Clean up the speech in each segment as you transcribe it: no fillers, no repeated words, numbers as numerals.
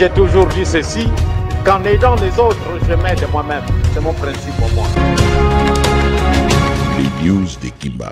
j'ai toujours dit ceci, qu'en aidant les autres, je m'aide moi-même. C'est mon principe pour moi. Les news de Kimba.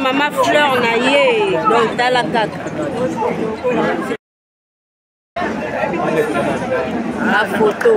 Maman fleur na ye donc dans la cac la photo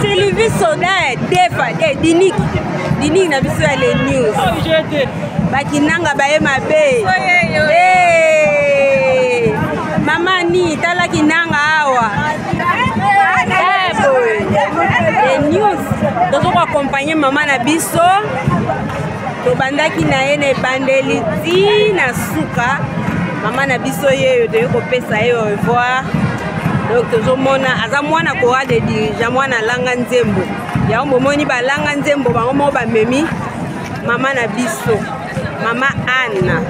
Sylvie Soda defa dinik na biso ya les news bakinanga baye mabe mama ni tala kinanga awa les news dozo ko accompagner mama na biso to bandaki na ye ne bandeli ti na suka mama na biso ye de ko pesa ye au revoir. Donc tozomona aza mwana ko de dirija mwana langa nzembo ya momoni ba langa nzembo bango mo ba memi mama na biso mama Anna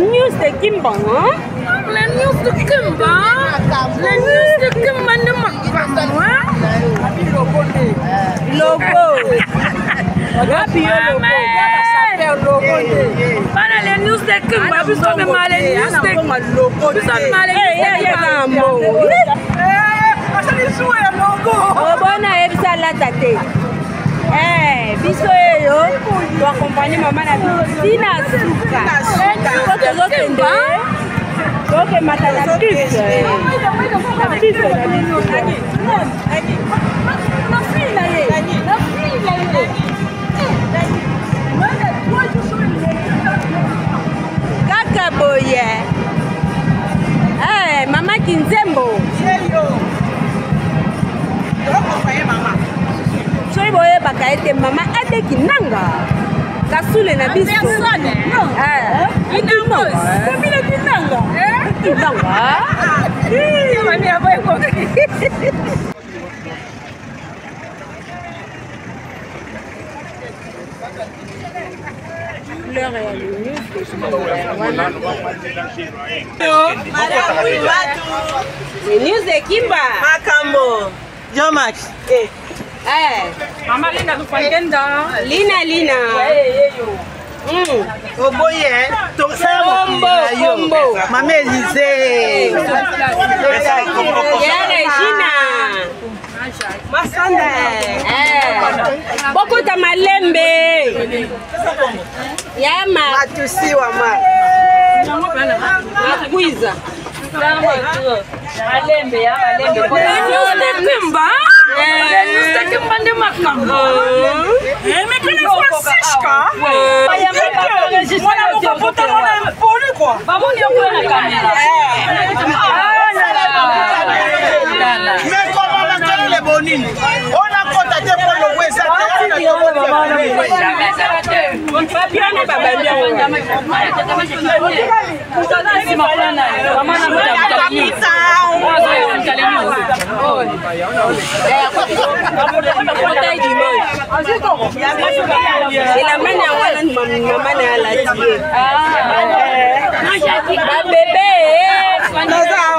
News de Kimba, hein? La news de Kimba. La news de Kimba ne marche pas, hein? Logo. Para les news de Kimba, vous savez mal les news de Kimba. Vous savez mal les news de Kimba. Bon, ça la tête. Biso yo to accompagner maman na Tina Suka. tozokende tokemata na bus kaka boye mama Kinzembo soki boyebaka ete mama ateki nanga kasule na biso News de Kimba Makambo Jomax Mama Lina tupangenda Lina Oboye Kombo Mama Elise ya Regina Masanda Bokota Malembe Yama Matusi wa ma Makwiza Malembe ya Malembe Kimba Kimba ndi Makambo Mekene Francisca Mwana mukapota mwana mpoli kwa Bamundi yoko na kamera Mekoma makano le bonini Ona kota te polo wesa la main à Wallan, maman à la tienne. Bébé,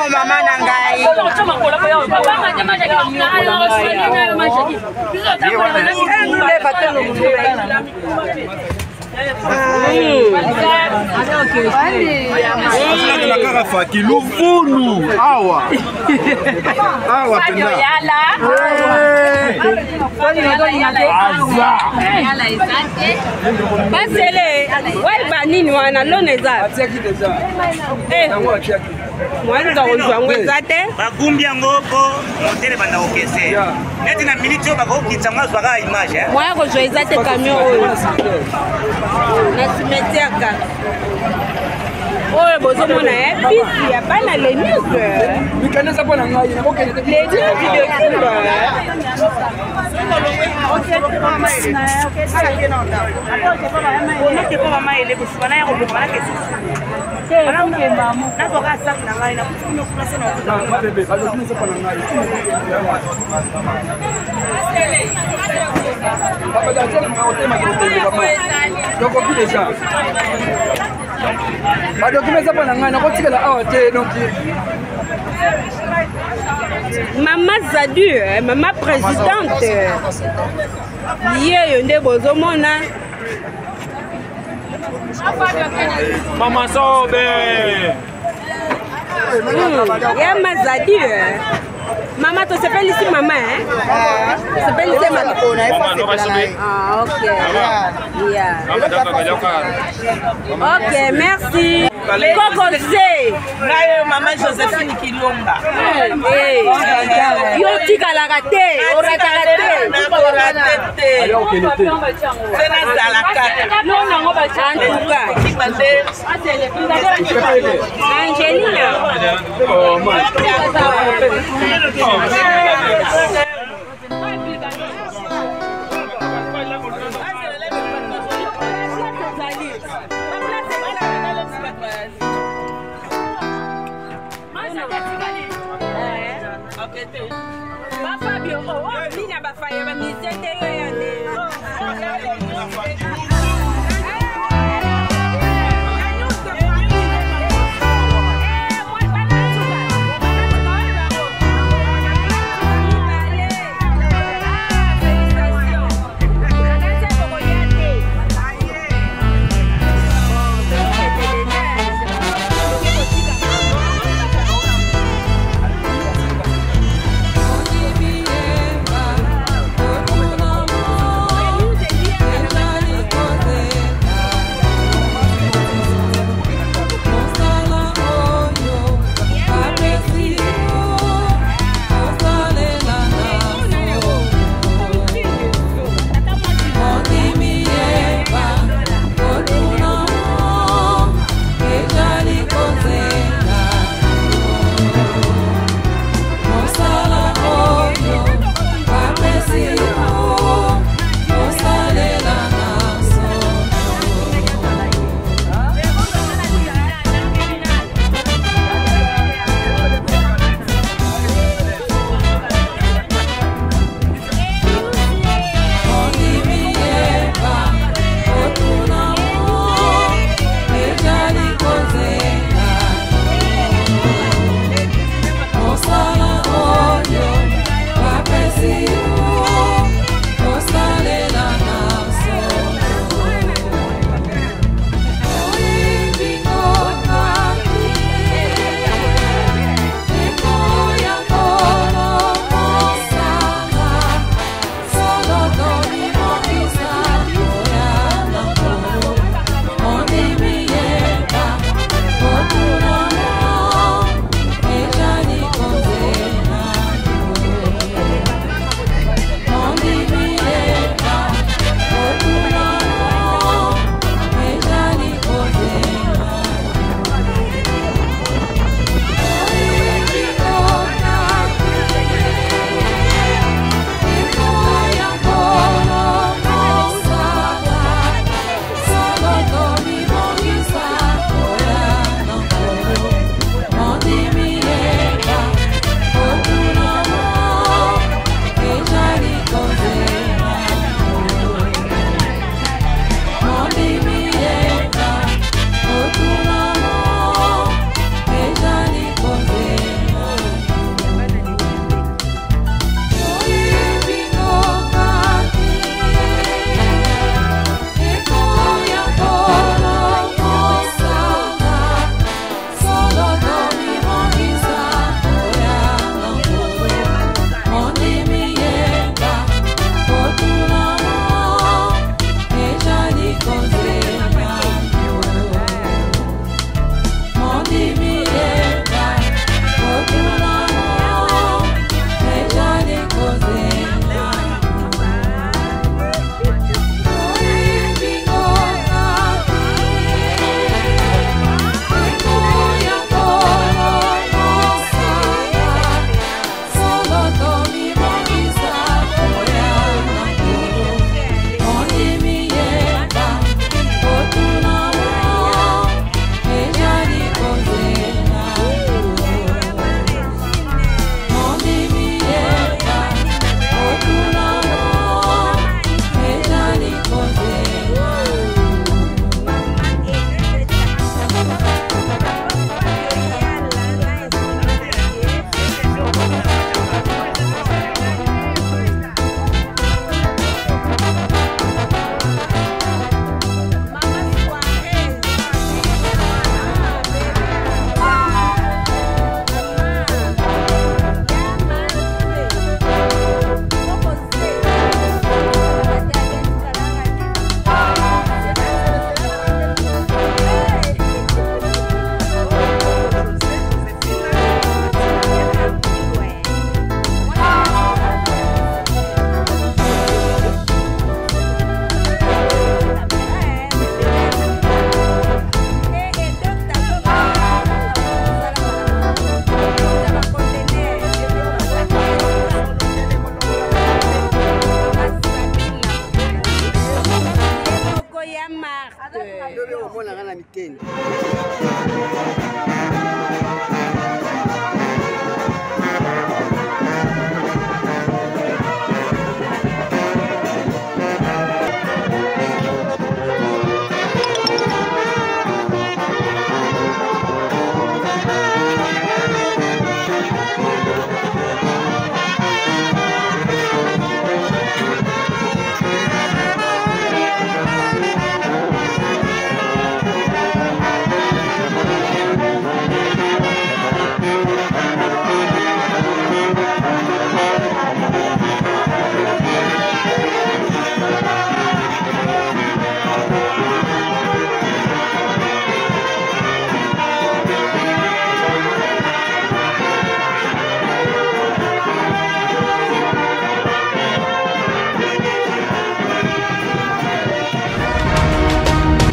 maman Nangaï. Lufunu awa awa penda basele waiba nini wana loneza mwanza kozwa ngweza te bagumbi yango po motere banda okese neti na minute oyo bakokitsa mwazwaka image mwaya kozwa eza te camion oyo na cimetiaka oyo bozomona bisi ya bana le news de Kimba Maman Zadu, maman présidente. Lié yonde bozomona. Maman Sobe. Maman Zadu. Maman, tu s'appelles ici maman, hein? Tu s'appelles ici maman. Ah, ok. Yeah. Ok, merci. Coco C. Maman Joséphine Kilomba. Yo tika la raté, ora karaté. C'est la salaka. Non, non, on va en tout cas. Angelina. Fabio, oh, Lina Bafaya, ma mise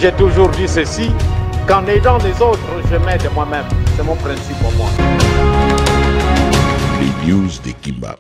J'ai toujours dit ceci, qu'en aidant les autres, je m'aide moi-même. C'est mon principe pour moi. Les news de Kimba.